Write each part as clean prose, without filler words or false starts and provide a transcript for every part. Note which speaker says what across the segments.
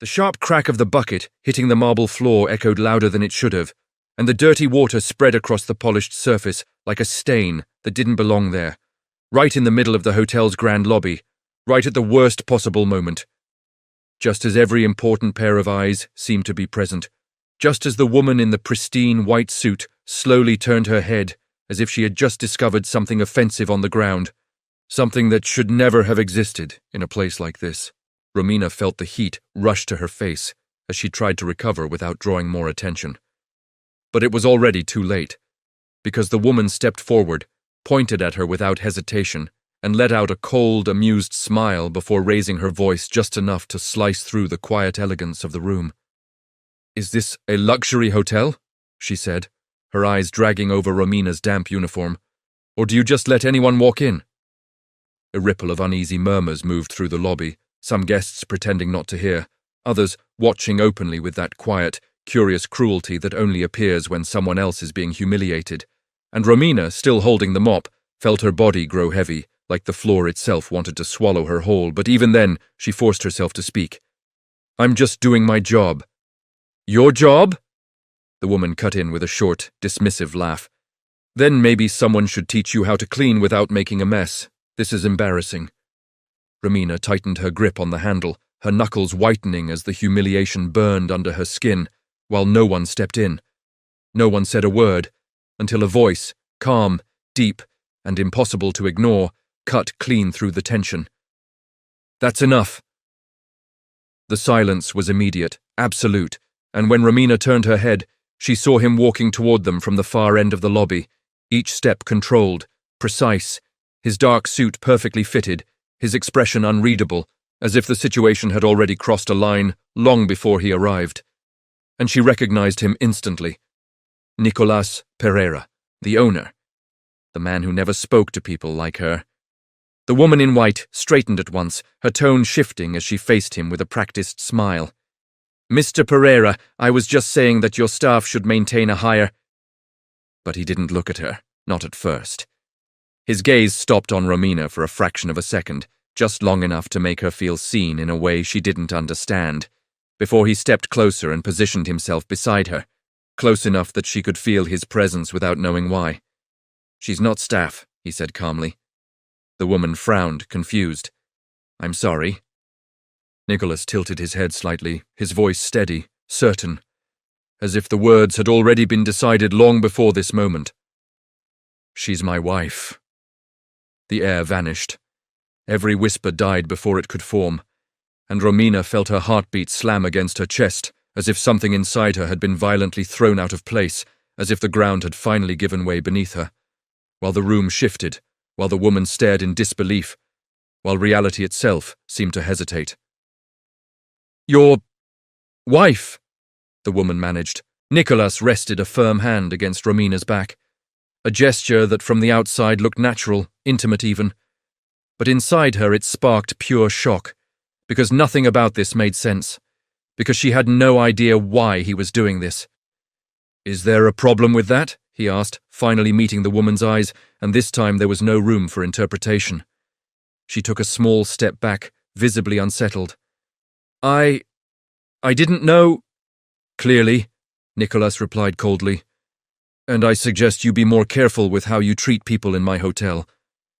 Speaker 1: The sharp crack of the bucket hitting the marble floor echoed louder than it should have, and the dirty water spread across the polished surface like a stain that didn't belong there, right in the middle of the hotel's grand lobby, right at the worst possible moment. Just as every important pair of eyes seemed to be present, just as the woman in the pristine white suit slowly turned her head as if she had just discovered something offensive on the ground, something that should never have existed in a place like this. Romina felt the heat rush to her face as she tried to recover without drawing more attention. But it was already too late, because the woman stepped forward, pointed at her without hesitation, and let out a cold, amused smile before raising her voice just enough to slice through the quiet elegance of the room. "Is this a luxury hotel?" she said, her eyes dragging over Romina's damp uniform. "Or do you just let anyone walk in?" A ripple of uneasy murmurs moved through the lobby, some guests pretending not to hear, others watching openly with that quiet, curious cruelty that only appears when someone else is being humiliated, and Romina, still holding the mop, felt her body grow heavy, like the floor itself wanted to swallow her whole, but even then she forced herself to speak. "I'm just doing my job." "Your job?" The woman cut in with a short, dismissive laugh. "Then maybe someone should teach you how to clean without making a mess. This is embarrassing." Romina tightened her grip on the handle, her knuckles whitening as the humiliation burned under her skin, while no one stepped in. No one said a word, until a voice, calm, deep, and impossible to ignore, cut clean through the tension. "That's enough." The silence was immediate, absolute, and when Romina turned her head, she saw him walking toward them from the far end of the lobby, each step controlled, precise, his dark suit perfectly fitted, his expression unreadable, as if the situation had already crossed a line long before he arrived. And she recognized him instantly. Nicolas Pereira, the owner, the man who never spoke to people like her. The woman in white straightened at once, her tone shifting as she faced him with a practiced smile. "Mr. Pereira, I was just saying that your staff should maintain a higher—" But he didn't look at her, not at first. His gaze stopped on Romina for a fraction of a second, just long enough to make her feel seen in a way she didn't understand, before he stepped closer and positioned himself beside her, close enough that she could feel his presence without knowing why. "She's not staff," he said calmly. The woman frowned, confused. "I'm sorry." Nicholas tilted his head slightly, his voice steady, certain, as if the words had already been decided long before this moment. "She's my wife." The air vanished. Every whisper died before it could form, and Romina felt her heartbeat slam against her chest, as if something inside her had been violently thrown out of place, as if the ground had finally given way beneath her, while the room shifted, while the woman stared in disbelief, while reality itself seemed to hesitate. "Your wife," the woman managed. Nicholas rested a firm hand against Romina's back, a gesture that from the outside looked natural, intimate even. But inside her it sparked pure shock, because nothing about this made sense, because she had no idea why he was doing this. "Is there a problem with that?" he asked, finally meeting the woman's eyes, and this time there was no room for interpretation. She took a small step back, visibly unsettled. I didn't know." "Clearly," Nicholas replied coldly. "And I suggest you be more careful with how you treat people in my hotel."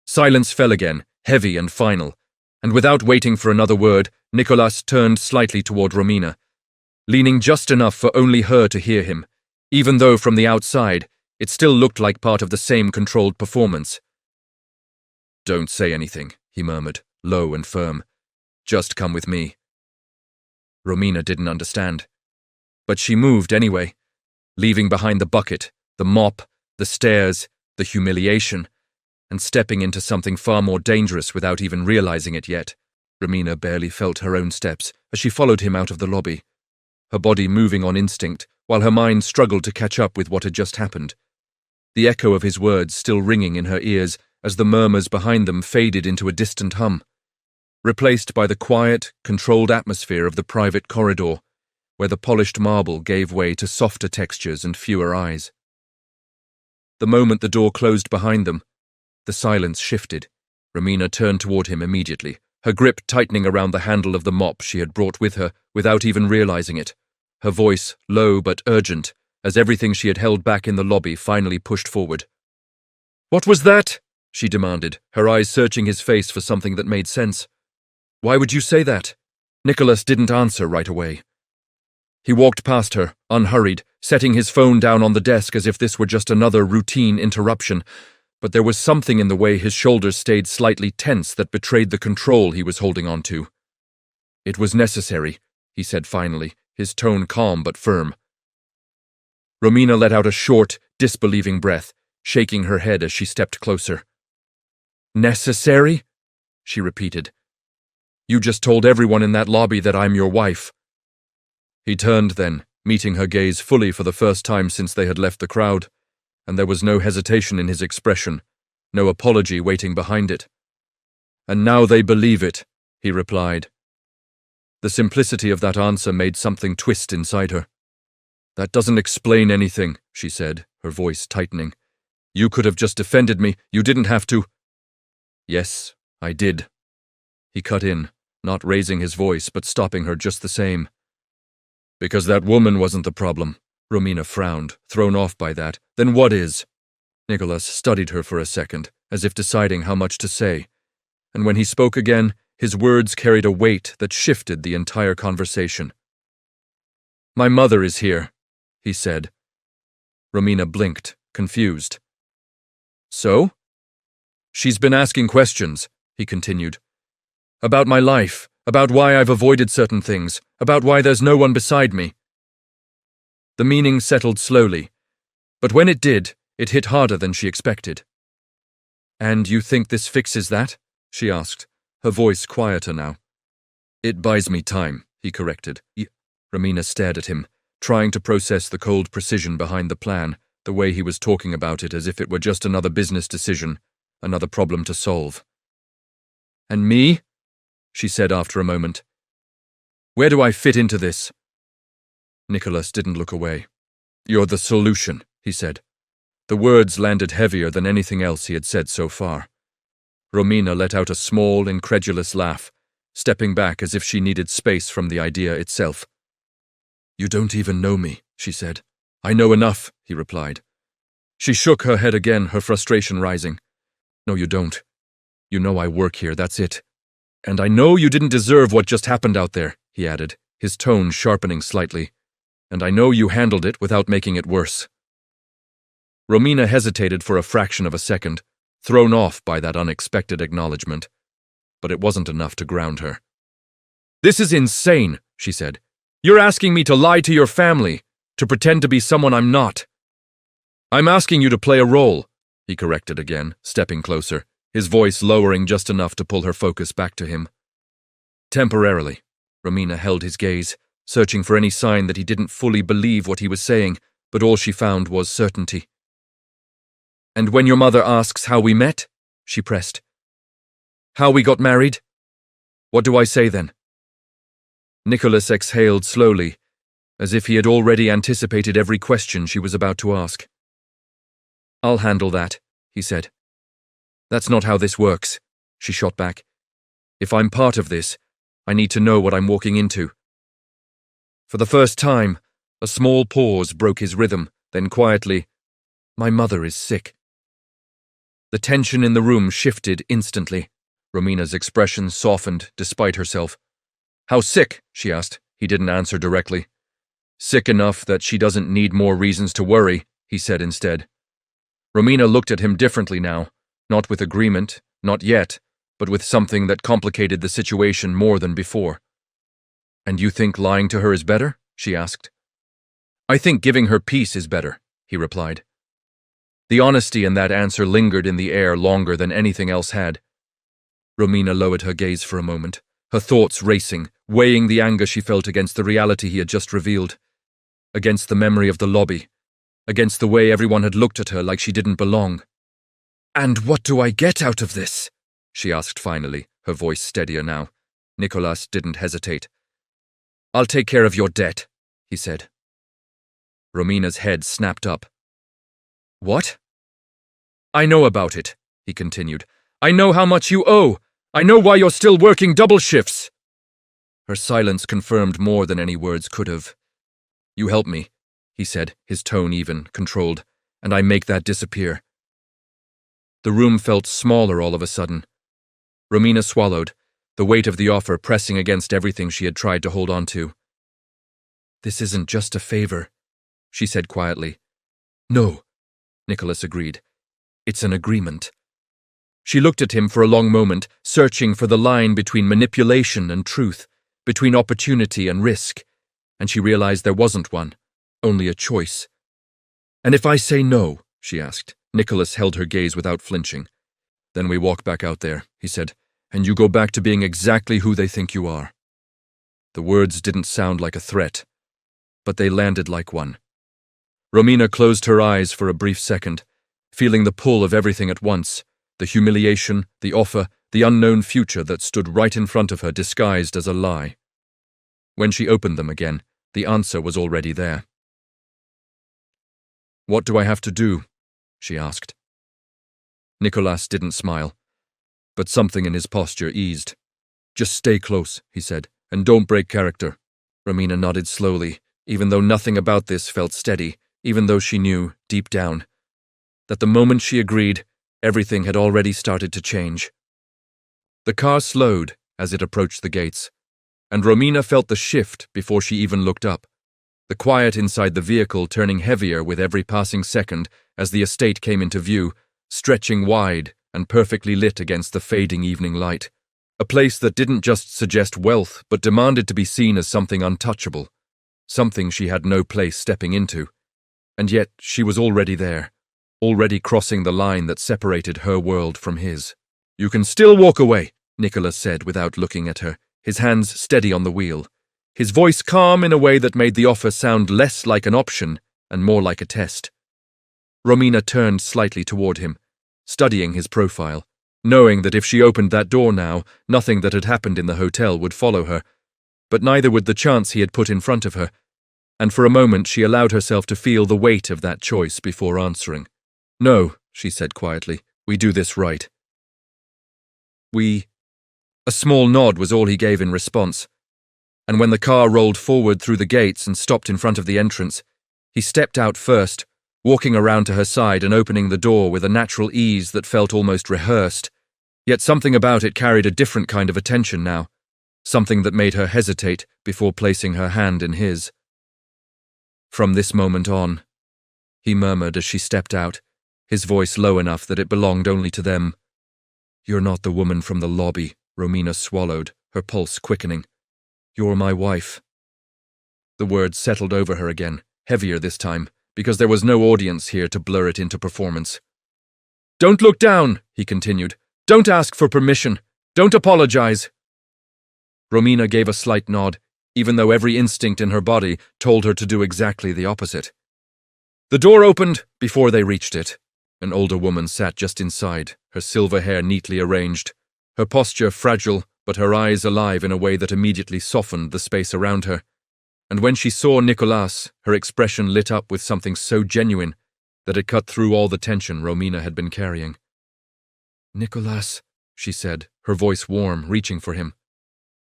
Speaker 1: Silence fell again, heavy and final, and without waiting for another word, Nicholas turned slightly toward Romina, leaning just enough for only her to hear him, even though from the outside it still looked like part of the same controlled performance. "Don't say anything," he murmured, low and firm. "Just come with me." Romina didn't understand. But she moved anyway, leaving behind the bucket, the mop, the stairs, the humiliation, and stepping into something far more dangerous without even realizing it yet. Romina barely felt her own steps as she followed him out of the lobby, her body moving on instinct while her mind struggled to catch up with what had just happened, the echo of his words still ringing in her ears as the murmurs behind them faded into a distant hum, replaced by the quiet, controlled atmosphere of the private corridor, where the polished marble gave way to softer textures and fewer eyes. The moment the door closed behind them, the silence shifted. Romina turned toward him immediately, her grip tightening around the handle of the mop she had brought with her without even realizing it, her voice low but urgent, as everything she had held back in the lobby finally pushed forward. "What was that?" she demanded, her eyes searching his face for something that made sense. "Why would you say that?" Nicholas didn't answer right away. He walked past her, unhurried, setting his phone down on the desk as if this were just another routine interruption, but there was something in the way his shoulders stayed slightly tense that betrayed the control he was holding on to. "It was necessary," he said finally, his tone calm but firm. Romina let out a short, disbelieving breath, shaking her head as she stepped closer. "Necessary?" she repeated. "You just told everyone in that lobby that I'm your wife." He turned then, meeting her gaze fully for the first time since they had left the crowd, and there was no hesitation in his expression, no apology waiting behind it. "And now they believe it," he replied. The simplicity of that answer made something twist inside her. "That doesn't explain anything," she said, her voice tightening. "You could have just defended me. You didn't have to." "Yes, I did." He cut in, not raising his voice but stopping her just the same. "Because that woman wasn't the problem." Romina frowned, thrown off by that. "Then what is?" Nicholas studied her for a second, as if deciding how much to say, and when he spoke again, his words carried a weight that shifted the entire conversation. "My mother is here," he said. Romina blinked, confused. "So?" "She's been asking questions," he continued. "About my life, about why I've avoided certain things, about why there's no one beside me." The meaning settled slowly, but when it did, it hit harder than she expected. "And you think this fixes that?" she asked, her voice quieter now. "It buys me time," he corrected. Romina stared at him, trying to process the cold precision behind the plan, the way he was talking about it as if it were just another business decision, another problem to solve. "And me?" she said after a moment. "Where do I fit into this?" Nicholas didn't look away. "You're the solution," he said. The words landed heavier than anything else he had said so far. Romina let out a small, incredulous laugh, stepping back as if she needed space from the idea itself. "You don't even know me," she said. "I know enough," he replied. She shook her head again, her frustration rising. "No, you don't. You know I work here, that's it. And I know you didn't deserve what just happened out there," he added, his tone sharpening slightly. "And I know you handled it without making it worse." Romina hesitated for a fraction of a second, thrown off by that unexpected acknowledgement. But it wasn't enough to ground her. "This is insane," she said. "You're asking me to lie to your family, to pretend to be someone I'm not." "I'm asking you to play a role," he corrected again, stepping closer, his voice lowering just enough to pull her focus back to him. Temporarily, Romina held his gaze, searching for any sign that he didn't fully believe what he was saying, but all she found was certainty. "And when your mother asks how we met?" she pressed. "How we got married? What do I say then?" Nicholas exhaled slowly, as if he had already anticipated every question she was about to ask. "I'll handle that," he said. "That's not how this works," she shot back. "If I'm part of this, I need to know what I'm walking into." For the first time, a small pause broke his rhythm, then quietly, "My mother is sick." The tension in the room shifted instantly. Romina's expression softened despite herself. "How sick?" she asked. He didn't answer directly. "Sick enough that she doesn't need more reasons to worry," he said instead. Romina looked at him differently now, not with agreement, not yet, but with something that complicated the situation more than before. "And you think lying to her is better?" she asked. "I think giving her peace is better," he replied. The honesty in that answer lingered in the air longer than anything else had. Romina lowered her gaze for a moment, her thoughts racing, weighing the anger she felt against the reality he had just revealed, against the memory of the lobby, against the way everyone had looked at her like she didn't belong. "And what do I get out of this?" she asked finally, her voice steadier now. Nicholas didn't hesitate. "I'll take care of your debt," he said. Romina's head snapped up. "What?" "I know about it," he continued. "I know how much you owe. I know why you're still working double shifts." Her silence confirmed more than any words could have. "You help me," he said, his tone even, controlled, "and I make that disappear." The room felt smaller all of a sudden. Romina swallowed, the weight of the offer pressing against everything she had tried to hold on to. "This isn't just a favor," she said quietly. "No," Nicholas agreed. "It's an agreement." She looked at him for a long moment, searching for the line between manipulation and truth, between opportunity and risk, and she realized there wasn't one, only a choice. "And if I say no?" she asked. Nicholas held her gaze without flinching. "Then we walk back out there," he said, "and you go back to being exactly who they think you are." The words didn't sound like a threat, but they landed like one. Romina closed her eyes for a brief second, feeling the pull of everything at once, the humiliation, the offer, the unknown future that stood right in front of her disguised as a lie. When she opened them again, the answer was already there. "What do I have to do?" she asked. Nicholas didn't smile, but something in his posture eased. "Just stay close," he said, "and don't break character." Romina nodded slowly, even though nothing about this felt steady, even though she knew, deep down, that the moment she agreed, everything had already started to change. The car slowed as it approached the gates, and Romina felt the shift before she even looked up, the quiet inside the vehicle turning heavier with every passing second as the estate came into view, stretching wide and perfectly lit against the fading evening light. A place that didn't just suggest wealth but demanded to be seen as something untouchable, something she had no place stepping into. And yet she was already there, already crossing the line that separated her world from his. "You can still walk away," Nicholas said without looking at her, his hands steady on the wheel, his voice calm in a way that made the offer sound less like an option and more like a test. Romina turned slightly toward him, studying his profile, knowing that if she opened that door now, nothing that had happened in the hotel would follow her, but neither would the chance he had put in front of her, and for a moment she allowed herself to feel the weight of that choice before answering. "No," she said quietly, "we do this right." "We—" A small nod was all he gave in response, and when the car rolled forward through the gates and stopped in front of the entrance, he stepped out first, walking around to her side and opening the door with a natural ease that felt almost rehearsed, yet something about it carried a different kind of attention now, something that made her hesitate before placing her hand in his. "From this moment on," he murmured as she stepped out, his voice low enough that it belonged only to them. "You're not the woman from the lobby," Romina swallowed, her pulse quickening. "You're my wife." The words settled over her again, heavier this time, because there was no audience here to blur it into performance. "Don't look down," he continued. "Don't ask for permission. Don't apologize." Romina gave a slight nod, even though every instinct in her body told her to do exactly the opposite. The door opened before they reached it. An older woman sat just inside, her silver hair neatly arranged, her posture fragile but her eyes alive in a way that immediately softened the space around her. And when she saw Nicholas, her expression lit up with something so genuine that it cut through all the tension Romina had been carrying. "Nicholas," she said, her voice warm, reaching for him.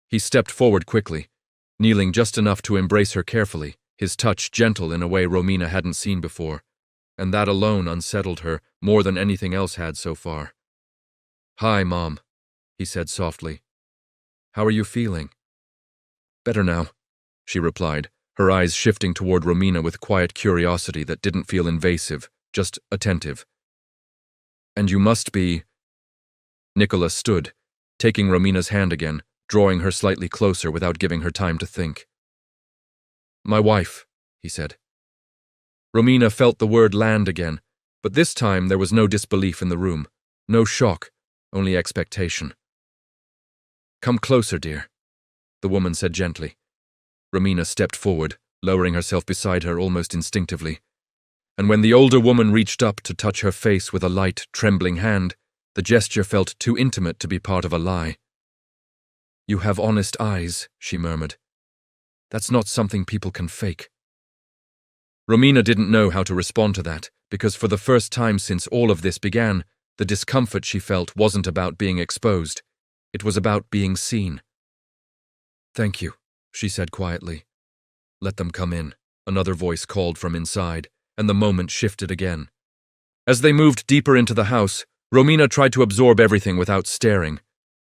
Speaker 1: He stepped forward quickly, kneeling just enough to embrace her carefully, his touch gentle in a way Romina hadn't seen before, and that alone unsettled her more than anything else had so far. "Hi, Mom," he said softly. "How are you feeling?" "Better now," she replied, her eyes shifting toward Romina with quiet curiosity that didn't feel invasive, just attentive. "And you must be—" Nicholas stood, taking Romina's hand again, drawing her slightly closer without giving her time to think. "My wife," he said. Romina felt the word land again, but this time there was no disbelief in the room, no shock, only expectation. "Come closer, dear," the woman said gently. Romina stepped forward, lowering herself beside her almost instinctively, and when the older woman reached up to touch her face with a light, trembling hand, the gesture felt too intimate to be part of a lie. "You have honest eyes," she murmured. "That's not something people can fake." Romina didn't know how to respond to that, because for the first time since all of this began, the discomfort she felt wasn't about being exposed. It was about being seen. "Thank you," she said quietly. "Let them come in," another voice called from inside, and the moment shifted again. As they moved deeper into the house, Romina tried to absorb everything without staring.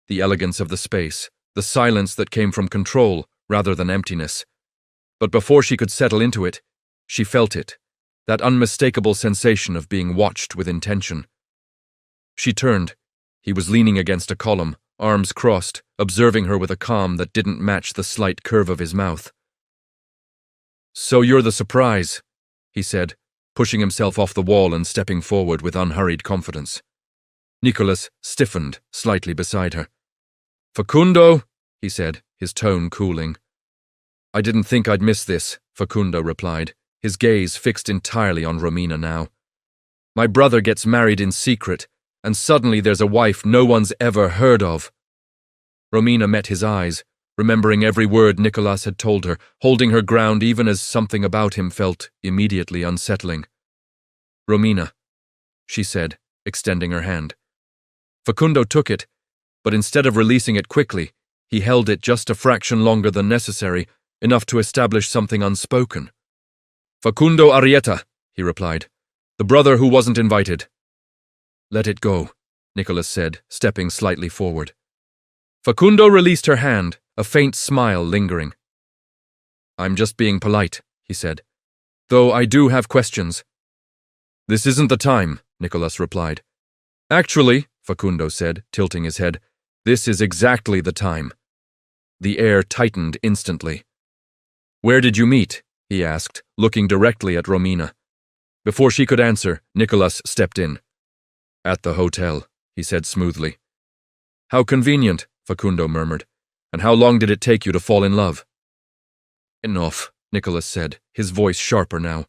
Speaker 1: The elegance of the space, the silence that came from control rather than emptiness. But before she could settle into it, she felt it, that unmistakable sensation of being watched with intention. She turned. He was leaning against a column, arms crossed, observing her with a calm that didn't match the slight curve of his mouth. "So you're the surprise," he said, pushing himself off the wall and stepping forward with unhurried confidence. Nicholas stiffened slightly beside her. "Facundo," he said, his tone cooling. "I didn't think I'd miss this," Facundo replied, his gaze fixed entirely on Romina now. "My brother gets married in secret, and suddenly there's a wife no one's ever heard of." Romina met his eyes, remembering every word Nicholas had told her, holding her ground even as something about him felt immediately unsettling. "Romina," she said, extending her hand. Facundo took it, but instead of releasing it quickly, he held it just a fraction longer than necessary, enough to establish something unspoken. "Facundo Arrieta," he replied, "the brother who wasn't invited." "Let it go," Nicholas said, stepping slightly forward. Facundo released her hand, a faint smile lingering. "I'm just being polite," he said, "though I do have questions." "This isn't the time," Nicholas replied. "Actually," Facundo said, tilting his head, "this is exactly the time." The air tightened instantly. "Where did you meet?" he asked, looking directly at Romina. Before she could answer, Nicholas stepped in. "At the hotel," he said smoothly. "How convenient," Facundo murmured. "And how long did it take you to fall in love?" "Enough," Nicholas said, his voice sharper now.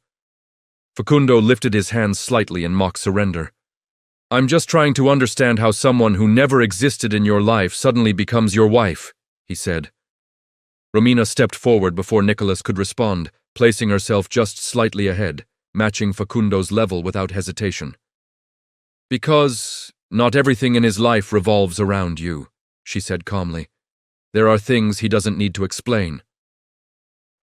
Speaker 1: Facundo lifted his hands slightly in mock surrender. "I'm just trying to understand how someone who never existed in your life suddenly becomes your wife," he said. Romina stepped forward before Nicholas could respond, placing herself just slightly ahead, matching Facundo's level without hesitation. "Because not everything in his life revolves around you," she said calmly. "There are things he doesn't need to explain."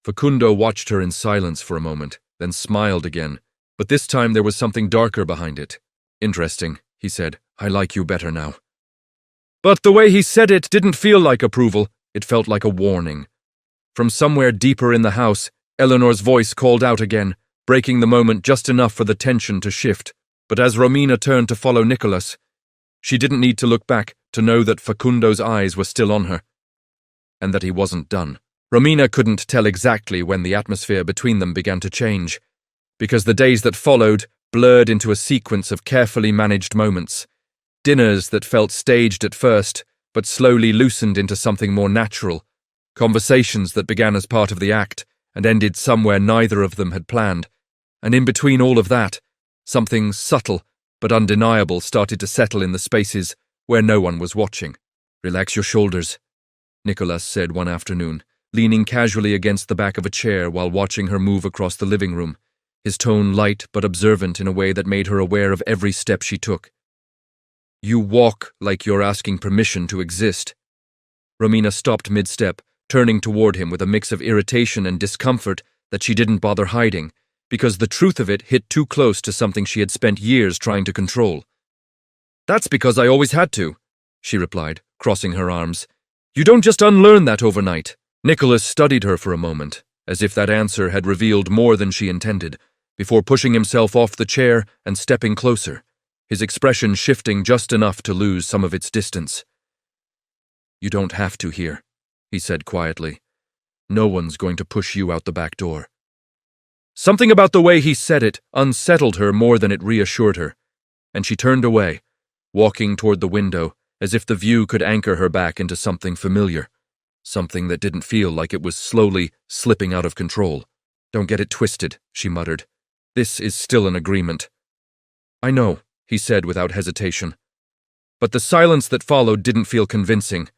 Speaker 1: Facundo watched her in silence for a moment, then smiled again, but this time there was something darker behind it. "Interesting," he said. "I like you better now." But the way he said it didn't feel like approval, it felt like a warning. From somewhere deeper in the house, Eleanor's voice called out again, breaking the moment just enough for the tension to shift. But as Romina turned to follow Nicholas, she didn't need to look back to know that Facundo's eyes were still on her, and that he wasn't done. Romina couldn't tell exactly when the atmosphere between them began to change, because the days that followed blurred into a sequence of carefully managed moments. Dinners that felt staged at first, but slowly loosened into something more natural. Conversations that began as part of the act and ended somewhere neither of them had planned. And in between all of that, something subtle but undeniable started to settle in the spaces where no one was watching. "Relax your shoulders," Nicholas said one afternoon, leaning casually against the back of a chair while watching her move across the living room, his tone light but observant in a way that made her aware of every step she took. "You walk like you're asking permission to exist." Romina stopped mid-step, turning toward him with a mix of irritation and discomfort that she didn't bother hiding, because the truth of it hit too close to something she had spent years trying to control. "That's because I always had to," she replied, crossing her arms. "You don't just unlearn that overnight." Nicholas studied her for a moment, as if that answer had revealed more than she intended, before pushing himself off the chair and stepping closer, his expression shifting just enough to lose some of its distance. "You don't have to here," he said quietly. "No one's going to push you out the back door." Something about the way he said it unsettled her more than it reassured her, and she turned away, walking toward the window, as if the view could anchor her back into something familiar, something that didn't feel like it was slowly slipping out of control. "Don't get it twisted," she muttered. "This is still an agreement." "I know," he said without hesitation. But the silence that followed didn't feel convincing.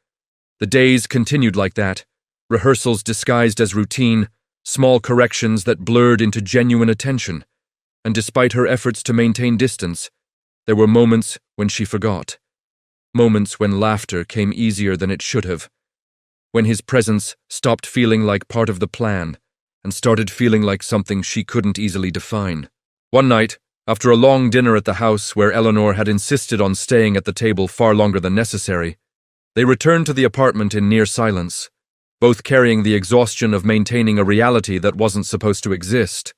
Speaker 1: The days continued like that, rehearsals disguised as routine, small corrections that blurred into genuine attention, and despite her efforts to maintain distance, there were moments when she forgot. moments when laughter came easier than it should have, when his presence stopped feeling like part of the plan and started feeling like something she couldn't easily define. One night, after a long dinner at the house where Eleanor had insisted on staying at the table far longer than necessary, they returned to the apartment in near silence, both carrying the exhaustion of maintaining a reality that wasn't supposed to exist.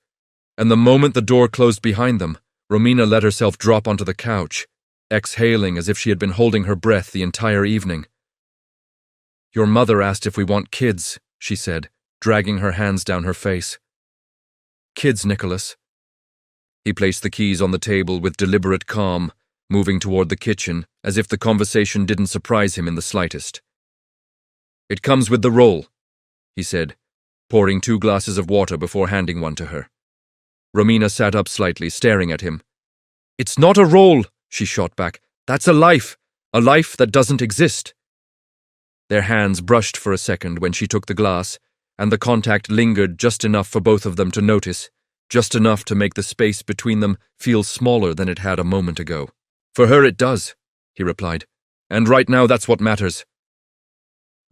Speaker 1: And the moment the door closed behind them, Romina let herself drop onto the couch, exhaling as if she had been holding her breath the entire evening. "Your mother asked if we want kids," she said, dragging her hands down her face. "Kids, Nicholas." He placed the keys on the table with deliberate calm, moving toward the kitchen, as if the conversation didn't surprise him in the slightest. "It comes with the role," he said, pouring 2 glasses of water before handing one to her. Romina sat up slightly, staring at him. "It's not a role," she shot back. "That's a life that doesn't exist." Their hands brushed for a second when she took the glass, and the contact lingered just enough for both of them to notice, just enough to make the space between them feel smaller than it had a moment ago. "For her it does," he replied, "and right now that's what matters."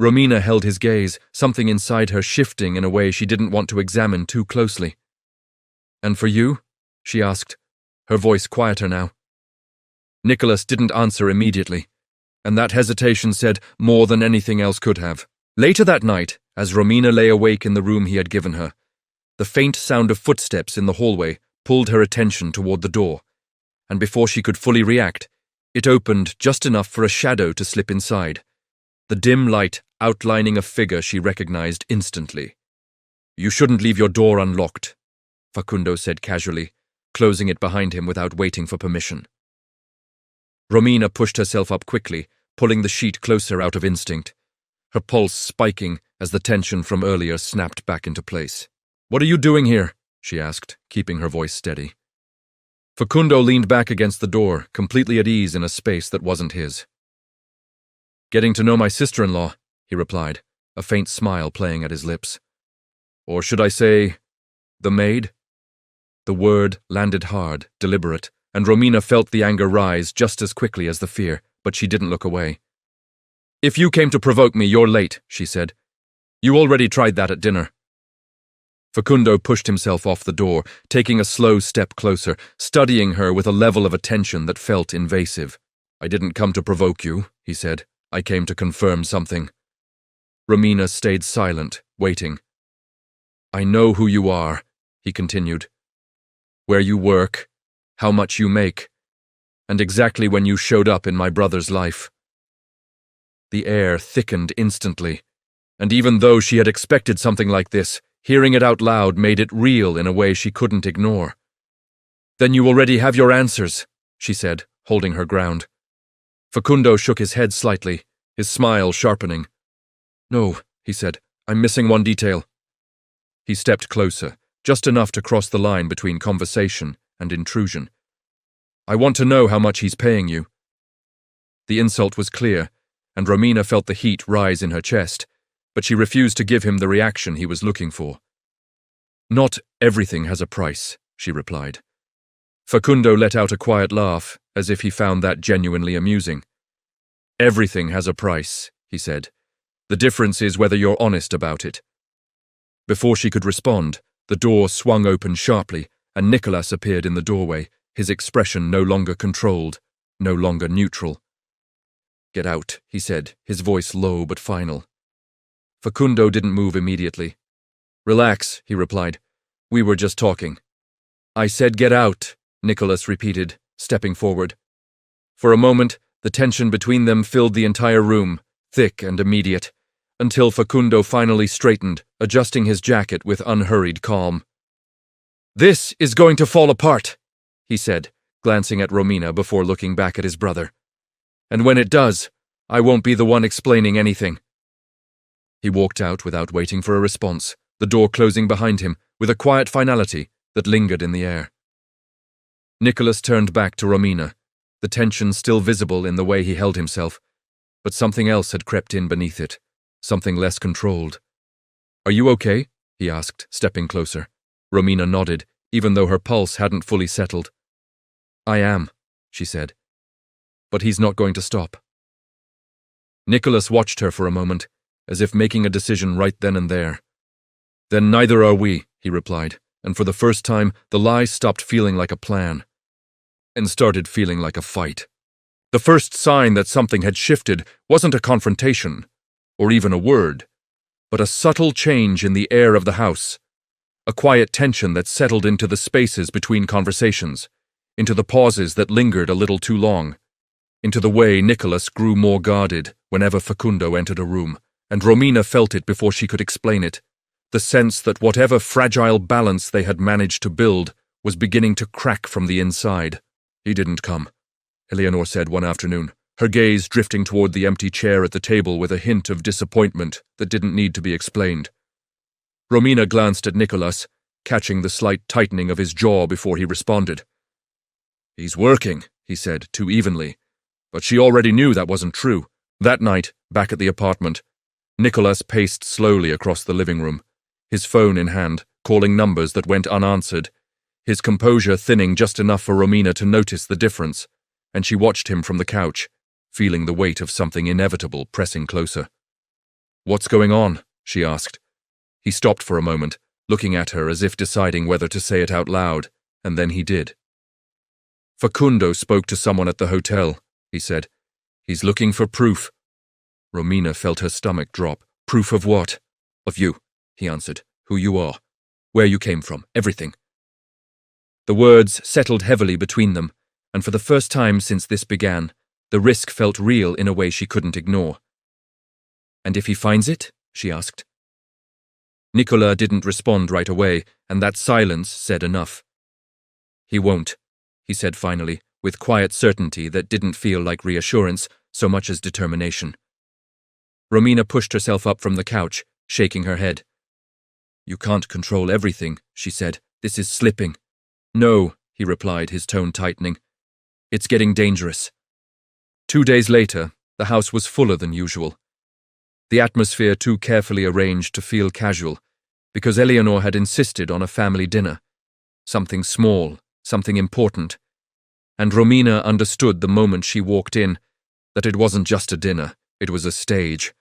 Speaker 1: Romina held his gaze, something inside her shifting in a way she didn't want to examine too closely. "And for you?" she asked, her voice quieter now. Nicholas didn't answer immediately, and that hesitation said more than anything else could have. Later that night, as Romina lay awake in the room he had given her, the faint sound of footsteps in the hallway pulled her attention toward the door, and before she could fully react, it opened just enough for a shadow to slip inside, the dim light outlining a figure she recognized instantly. "You shouldn't leave your door unlocked," Facundo said casually, closing it behind him without waiting for permission. Romina pushed herself up quickly, pulling the sheet closer out of instinct, her pulse spiking as the tension from earlier snapped back into place. "What are you doing here?" she asked, keeping her voice steady. Facundo leaned back against the door, completely at ease in a space that wasn't his. "Getting to know my sister-in-law," he replied, a faint smile playing at his lips. "Or should I say, the maid?" The word landed hard, deliberate, and Romina felt the anger rise just as quickly as the fear, but she didn't look away. "If you came to provoke me, you're late," she said. "You already tried that at dinner." Facundo pushed himself off the door, taking a slow step closer, studying her with a level of attention that felt invasive. "I didn't come to provoke you," he said. "I came to confirm something." Romina stayed silent, waiting. "I know who you are," he continued. "Where you work, how much you make, and exactly when you showed up in my brother's life." The air thickened instantly, and even though she had expected something like this, hearing it out loud made it real in a way she couldn't ignore. "Then you already have your answers," she said, holding her ground. Facundo shook his head slightly, his smile sharpening. "No," he said, "I'm missing one detail." He stepped closer, just enough to cross the line between conversation and intrusion. "I want to know how much he's paying you." The insult was clear, and Romina felt the heat rise in her chest, but she refused to give him the reaction he was looking for. "Not everything has a price," she replied. Facundo let out a quiet laugh, as if he found that genuinely amusing. "Everything has a price," he said. "The difference is whether you're honest about it." Before she could respond, the door swung open sharply, and Nicholas appeared in the doorway, his expression no longer controlled, no longer neutral. "Get out," he said, his voice low but final. Facundo didn't move immediately. "Relax," he replied. "We were just talking." "I said get out," Nicholas repeated, stepping forward. For a moment, the tension between them filled the entire room, thick and immediate, until Facundo finally straightened, adjusting his jacket with unhurried calm. "This is going to fall apart," he said, glancing at Romina before looking back at his brother. "And when it does, I won't be the one explaining anything." He walked out without waiting for a response, the door closing behind him with a quiet finality that lingered in the air. Nicholas turned back to Romina, the tension still visible in the way he held himself, but something else had crept in beneath it, something less controlled. "Are you okay?" he asked, stepping closer. Romina nodded, even though her pulse hadn't fully settled. "I am," she said. "But he's not going to stop." Nicholas watched her for a moment, as if making a decision right then and there. "Then neither are we," he replied, and for the first time, the lie stopped feeling like a plan and started feeling like a fight. The first sign that something had shifted wasn't a confrontation, or even a word, but a subtle change in the air of the house, a quiet tension that settled into the spaces between conversations, into the pauses that lingered a little too long, into the way Nicholas grew more guarded whenever Facundo entered a room, and Romina felt it before she could explain it, the sense that whatever fragile balance they had managed to build was beginning to crack from the inside. "He didn't come," Eleanor said one afternoon, her gaze drifting toward the empty chair at the table with a hint of disappointment that didn't need to be explained. Romina glanced at Nicholas, catching the slight tightening of his jaw before he responded. "He's working," he said, too evenly, but she already knew that wasn't true. That night, back at the apartment, Nicholas paced slowly across the living room, his phone in hand, calling numbers that went unanswered, his composure thinning just enough for Romina to notice the difference, and she watched him from the couch, feeling the weight of something inevitable pressing closer. "What's going on?" she asked. He stopped for a moment, looking at her as if deciding whether to say it out loud, and then he did. "Facundo spoke to someone at the hotel," he said. "He's looking for proof." Romina felt her stomach drop. "Proof of what?" "Of you," he answered. "Who you are. Where you came from. Everything." The words settled heavily between them, and for the first time since this began, the risk felt real in a way she couldn't ignore. "And if he finds it?" she asked. Nicola didn't respond right away, and that silence said enough. "He won't," he said finally, with quiet certainty that didn't feel like reassurance so much as determination. Romina pushed herself up from the couch, shaking her head. "You can't control everything," she said. "This is slipping." "No," he replied, his tone tightening. "It's getting dangerous." 2 days later, the house was fuller than usual. The atmosphere too carefully arranged to feel casual, because Eleanor had insisted on a family dinner. Something small, something important. And Romina understood the moment she walked in that it wasn't just a dinner, it was a stage.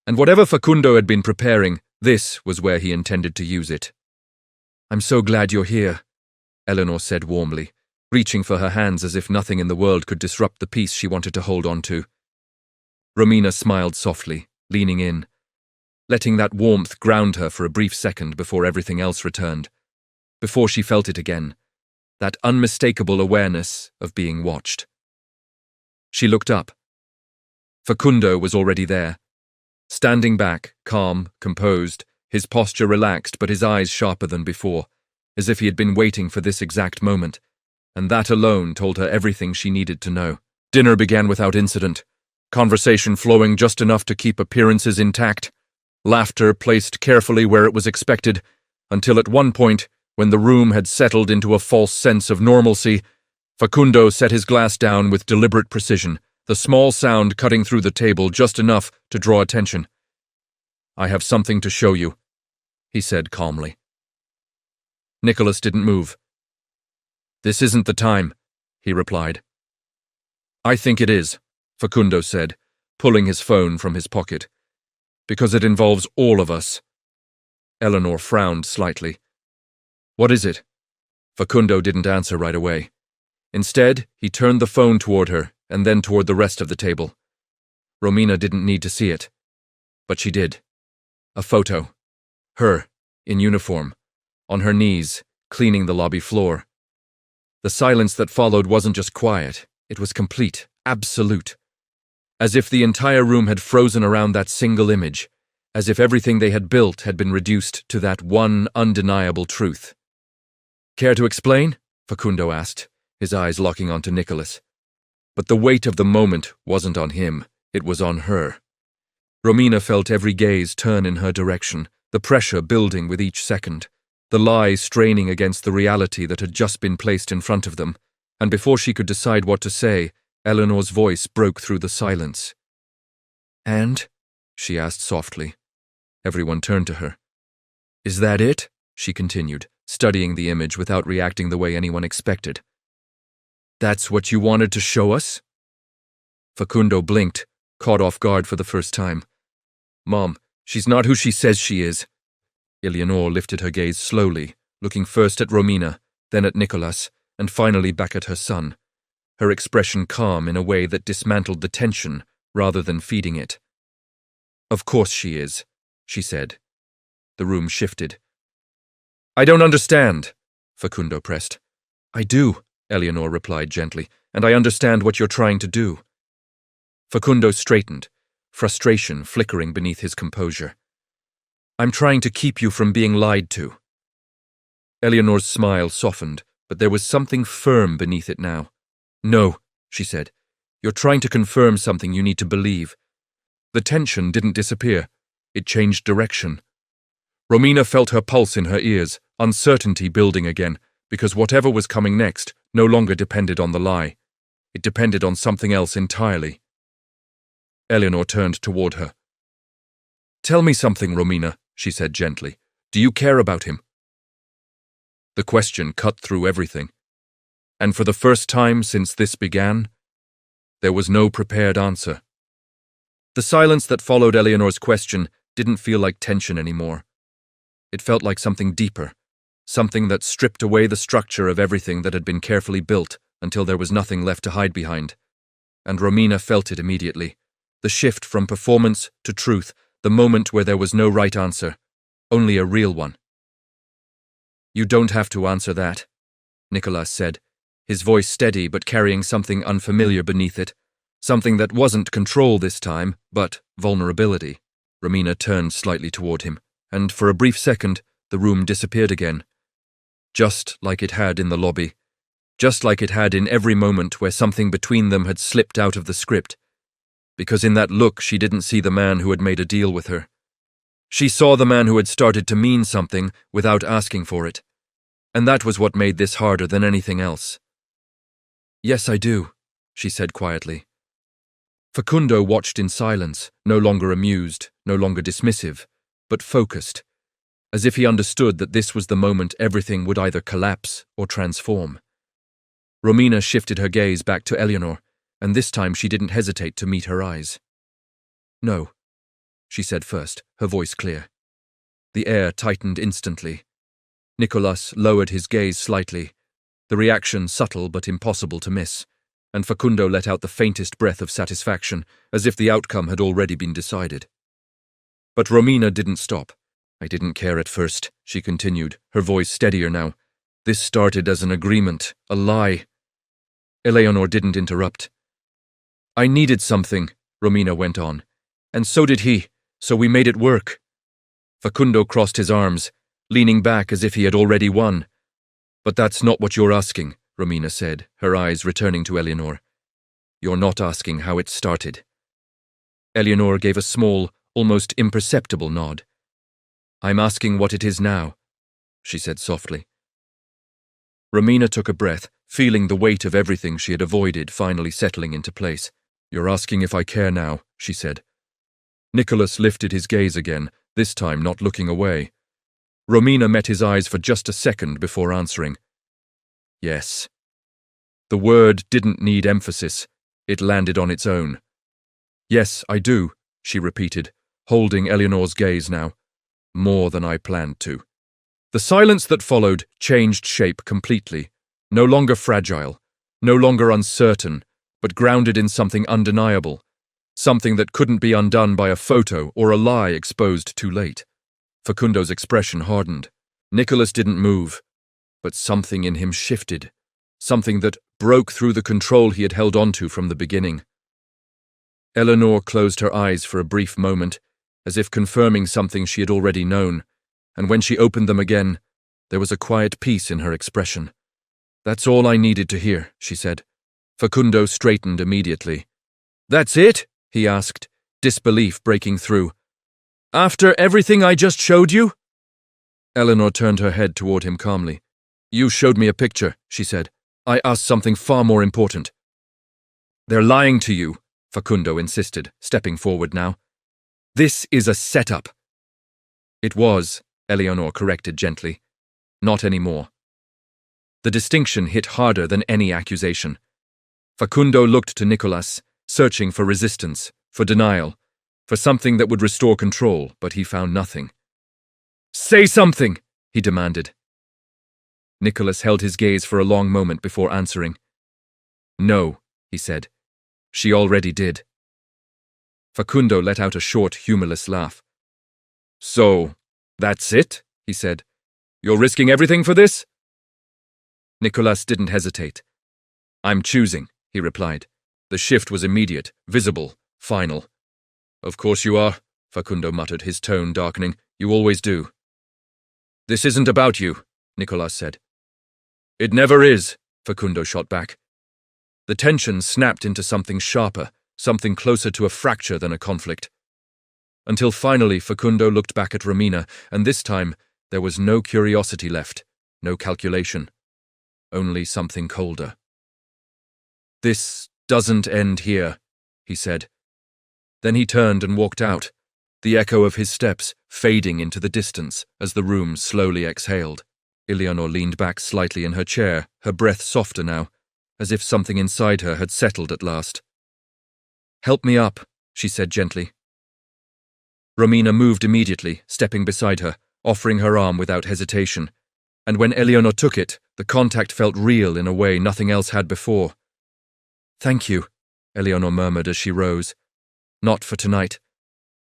Speaker 1: And whatever Facundo had been preparing, this was where he intended to use it. "I'm so glad you're here," Eleanor said warmly, reaching for her hands as if nothing in the world could disrupt the peace she wanted to hold on to. Romina smiled softly, leaning in, letting that warmth ground her for a brief second before everything else returned, before she felt it again, that unmistakable awareness of being watched. She looked up. Facundo was already there, standing back, calm, composed, his posture relaxed but his eyes sharper than before, as if he had been waiting for this exact moment, and that alone told her everything she needed to know. Dinner began without incident, conversation flowing just enough to keep appearances intact, laughter placed carefully where it was expected, until at one point, when the room had settled into a false sense of normalcy, Facundo set his glass down with deliberate precision, the small sound cutting through the table just enough to draw attention. "I have something to show you," he said calmly. Nicholas didn't move. "This isn't the time," he replied. "I think it is," Facundo said, pulling his phone from his pocket. "Because it involves all of us." Eleanor frowned slightly. "What is it?" Facundo didn't answer right away. Instead, he turned the phone toward her and then toward the rest of the table. Romina didn't need to see it, but she did. A photo. Her, in uniform, on her knees, cleaning the lobby floor. The silence that followed wasn't just quiet, it was complete, absolute. As if the entire room had frozen around that single image, as if everything they had built had been reduced to that one undeniable truth. "Care to explain?" Facundo asked, his eyes locking onto Nicholas. But the weight of the moment wasn't on him, it was on her. Romina felt every gaze turn in her direction, the pressure building with each second, the lie straining against the reality that had just been placed in front of them, and before she could decide what to say, Eleanor's voice broke through the silence. "And?" she asked softly. Everyone turned to her. "Is that it?" she continued, studying the image without reacting the way anyone expected. "That's what you wanted to show us?" Facundo blinked, caught off guard for the first time. "Mom, she's not who she says she is." Eleanor lifted her gaze slowly, looking first at Romina, then at Nicholas, and finally back at her son, her expression calm in a way that dismantled the tension rather than feeding it. "Of course she is," she said. The room shifted. "I don't understand," Facundo pressed. "I do," Eleanor replied gently, "and I understand what you're trying to do." Facundo straightened, frustration flickering beneath his composure. "I'm trying to keep you from being lied to." Eleanor's smile softened, but there was something firm beneath it now. "No," she said. "You're trying to confirm something you need to believe." The tension didn't disappear. It changed direction. Romina felt her pulse in her ears, uncertainty building again, because whatever was coming next no longer depended on the lie. It depended on something else entirely. Eleanor turned toward her. "Tell me something, Romina," she said gently. "Do you care about him?" The question cut through everything. And for the first time since this began, there was no prepared answer. The silence that followed Eleanor's question didn't feel like tension anymore. It felt like something deeper, something that stripped away the structure of everything that had been carefully built until there was nothing left to hide behind. And Romina felt it immediately. The shift from performance to truth, the moment where there was no right answer, only a real one. "You don't have to answer that," Nicholas said, his voice steady but carrying something unfamiliar beneath it, something that wasn't control this time, but vulnerability. Romina turned slightly toward him, and for a brief second, the room disappeared again. Just like it had in the lobby, just like it had in every moment where something between them had slipped out of the script. Because in that look she didn't see the man who had made a deal with her. She saw the man who had started to mean something without asking for it. And that was what made this harder than anything else. "Yes, I do," she said quietly. Facundo watched in silence, no longer amused, no longer dismissive, but focused, as if he understood that this was the moment everything would either collapse or transform. Romina shifted her gaze back to Eleanor, and this time she didn't hesitate to meet her eyes. "No," she said first, her voice clear. The air tightened instantly. Nicholas lowered his gaze slightly, the reaction subtle but impossible to miss, and Facundo let out the faintest breath of satisfaction, as if the outcome had already been decided. But Romina didn't stop. "I didn't care at first," she continued, her voice steadier now. "This started as an agreement, a lie." Eleanor didn't interrupt. "I needed something," Romina went on, "and so did he, so we made it work." Facundo crossed his arms, leaning back as if he had already won. "But that's not what you're asking," Romina said, her eyes returning to Eleanor. "You're not asking how it started." Eleanor gave a small, almost imperceptible nod. "I'm asking what it is now," she said softly. Romina took a breath, feeling the weight of everything she had avoided finally settling into place. "You're asking if I care now," she said. Nicholas lifted his gaze again, this time not looking away. Romina met his eyes for just a second before answering. "Yes." The word didn't need emphasis. It landed on its own. "Yes, I do," she repeated, holding Eleanor's gaze now. "More than I planned to." The silence that followed changed shape completely, no longer fragile, no longer uncertain, but grounded in something undeniable, something that couldn't be undone by a photo or a lie exposed too late. Facundo's expression hardened. Nicholas didn't move, but something in him shifted, something that broke through the control he had held onto from the beginning. Eleanor closed her eyes for a brief moment, as if confirming something she had already known, and when she opened them again, there was a quiet peace in her expression. "That's all I needed to hear," she said. Facundo straightened immediately. "That's it?" he asked, disbelief breaking through. "After everything I just showed you?" Eleanor turned her head toward him calmly. "You showed me a picture," she said. "I asked something far more important." "They're lying to you," Facundo insisted, stepping forward now. "This is a setup." "It was," Eleanor corrected gently. "Not anymore." The distinction hit harder than any accusation. Facundo looked to Nicholas, searching for resistance, for denial, for something that would restore control, but he found nothing. "Say something!" he demanded. Nicholas held his gaze for a long moment before answering. "No," he said. "She already did." Facundo let out a short, humorless laugh. "So, that's it?" he said. "You're risking everything for this?" Nicholas didn't hesitate. "I'm choosing," he replied. The shift was immediate, visible, final. "Of course you are," Facundo muttered, his tone darkening. "You always do." "This isn't about you," Nicholas said. "It never is," Facundo shot back. The tension snapped into something sharper, something closer to a fracture than a conflict. Until finally Facundo looked back at Romina, and this time there was no curiosity left, no calculation, only something colder. "This doesn't end here," he said. Then he turned and walked out, the echo of his steps fading into the distance as the room slowly exhaled. Eleanor leaned back slightly in her chair, her breath softer now, as if something inside her had settled at last. "Help me up," she said gently. Romina moved immediately, stepping beside her, offering her arm without hesitation, and when Eleanor took it, the contact felt real in a way nothing else had before. "Thank you," Eleanor murmured as she rose. "Not for tonight.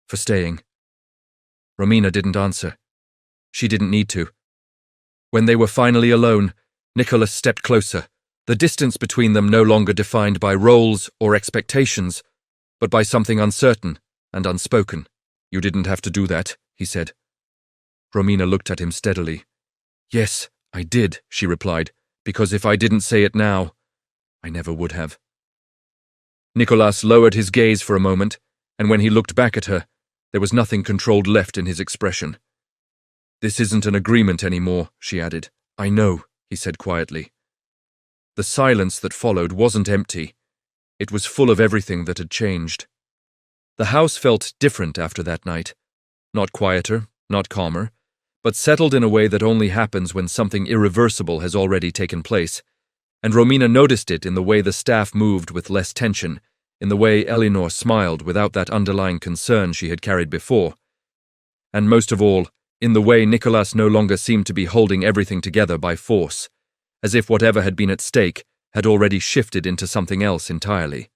Speaker 1: For staying." Romina didn't answer. She didn't need to. When they were finally alone, Nicholas stepped closer, the distance between them no longer defined by roles or expectations, but by something uncertain and unspoken. "You didn't have to do that," he said. Romina looked at him steadily. "Yes, I did," she replied, "because if I didn't say it now, I never would have." Nicholas lowered his gaze for a moment, and when he looked back at her, there was nothing controlled left in his expression. "This isn't an agreement anymore," she added. "I know," he said quietly. The silence that followed wasn't empty. It was full of everything that had changed. The house felt different after that night. Not quieter, not calmer, but settled in a way that only happens when something irreversible has already taken place. And Romina noticed it in the way the staff moved with less tension, in the way Eleanor smiled without that underlying concern she had carried before. And most of all, in the way Nicholas no longer seemed to be holding everything together by force, as if whatever had been at stake had already shifted into something else entirely.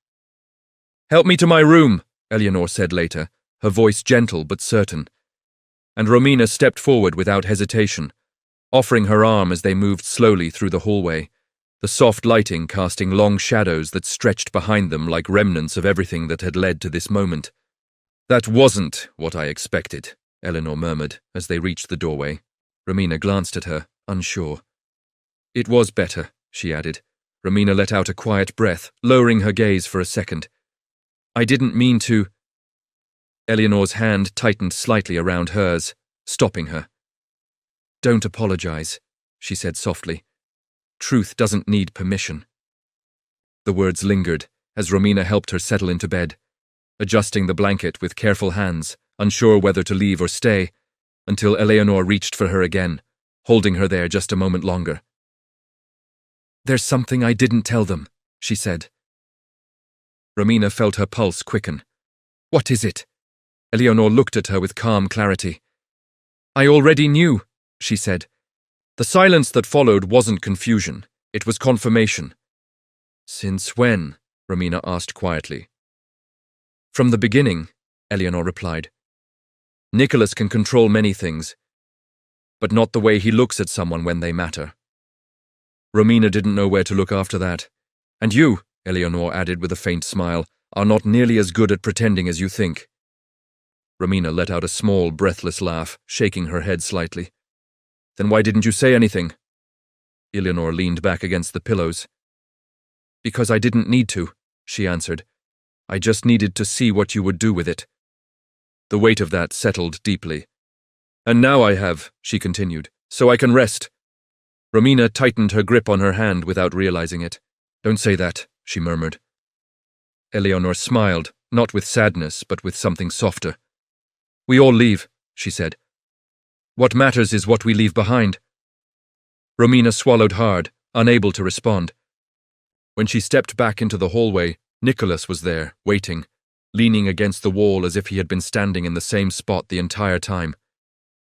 Speaker 1: "Help me to my room," Eleanor said later, her voice gentle but certain. And Romina stepped forward without hesitation, offering her arm as they moved slowly through the hallway, the soft lighting casting long shadows that stretched behind them like remnants of everything that had led to this moment. "That wasn't what I expected," Eleanor murmured as they reached the doorway. Romina glanced at her, unsure. "It was better," she added. Romina let out a quiet breath, lowering her gaze for a second. "I didn't mean to—" Eleanor's hand tightened slightly around hers, stopping her. "Don't apologize," she said softly. "Truth doesn't need permission." The words lingered as Romina helped her settle into bed, adjusting the blanket with careful hands, unsure whether to leave or stay, until Eleanor reached for her again, holding her there just a moment longer. "There's something I didn't tell them," she said. Romina felt her pulse quicken. "What is it?" Eleanor looked at her with calm clarity. "I already knew," she said. The silence that followed wasn't confusion, it was confirmation. "Since when?" Romina asked quietly. "From the beginning," Eleanor replied. "Nicholas can control many things, but not the way he looks at someone when they matter." Romina didn't know where to look after that. "And you," Eleanor added with a faint smile, "are not nearly as good at pretending as you think." Romina let out a small, breathless laugh, shaking her head slightly. "Then why didn't you say anything?" Eleanor leaned back against the pillows. "Because I didn't need to," she answered. "I just needed to see what you would do with it." The weight of that settled deeply. "And now I have," she continued, "so I can rest." Romina tightened her grip on her hand without realizing it. "Don't say that," she murmured. Eleanor smiled, not with sadness, but with something softer. "We all leave," she said. "What matters is what we leave behind." Romina swallowed hard, unable to respond. When she stepped back into the hallway, Nicholas was there, waiting. leaning against the wall as if he had been standing in the same spot the entire time.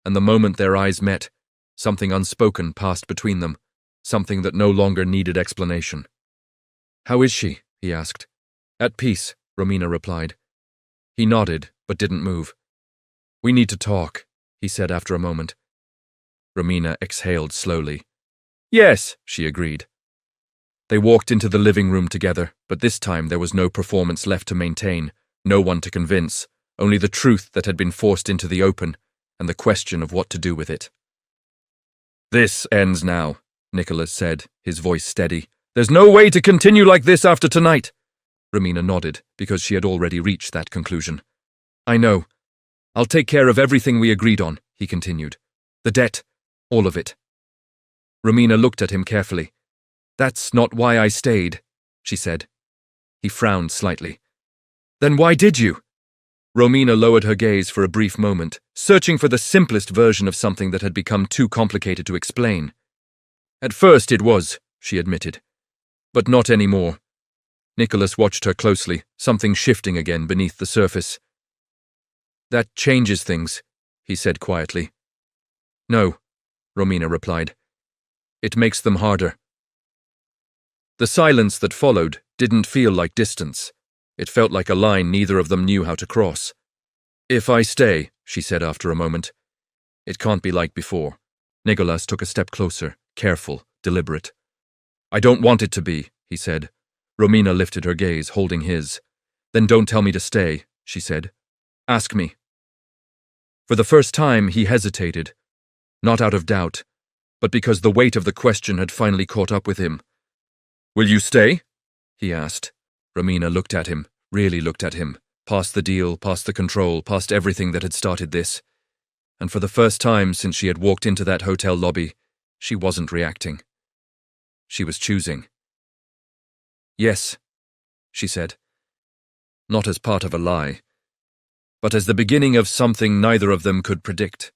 Speaker 1: And the moment their eyes met, something unspoken passed between them, something that no longer needed explanation. "How is she?" he asked. "At peace," Romina replied. He nodded, but didn't move. "We need to talk," he said after a moment. Romina exhaled slowly. "Yes," she agreed. They walked into the living room together, but this time there was no performance left to maintain, no one to convince, only the truth that had been forced into the open, and the question of what to do with it. "This ends now," Nicholas said, his voice steady. "There's no way to continue like this after tonight." Romina nodded, because she had already reached that conclusion. "I know. I'll take care of everything we agreed on," he continued. "The debt, all of it." Romina looked at him carefully. "That's not why I stayed," she said. He frowned slightly. "Then why did you?" Romina lowered her gaze for a brief moment, searching for the simplest version of something that had become too complicated to explain. "At first it was," she admitted. "But not anymore." Nicholas watched her closely, something shifting again beneath the surface. "That changes things," he said quietly. "No," Romina replied. "It makes them harder." The silence that followed didn't feel like distance. It felt like a line neither of them knew how to cross. "If I stay," she said after a moment, "it can't be like before." Nicholas took a step closer, careful, deliberate. "I don't want it to be," he said. Romina lifted her gaze, holding his. "Then don't tell me to stay," she said. "Ask me." For the first time, he hesitated, not out of doubt, but because the weight of the question had finally caught up with him. "Will you stay?" he asked. Romina looked at him, really looked at him, past the deal, past the control, past everything that had started this. And for the first time since she had walked into that hotel lobby, she wasn't reacting. She was choosing. "Yes," she said. Not as part of a lie, but as the beginning of something neither of them could predict.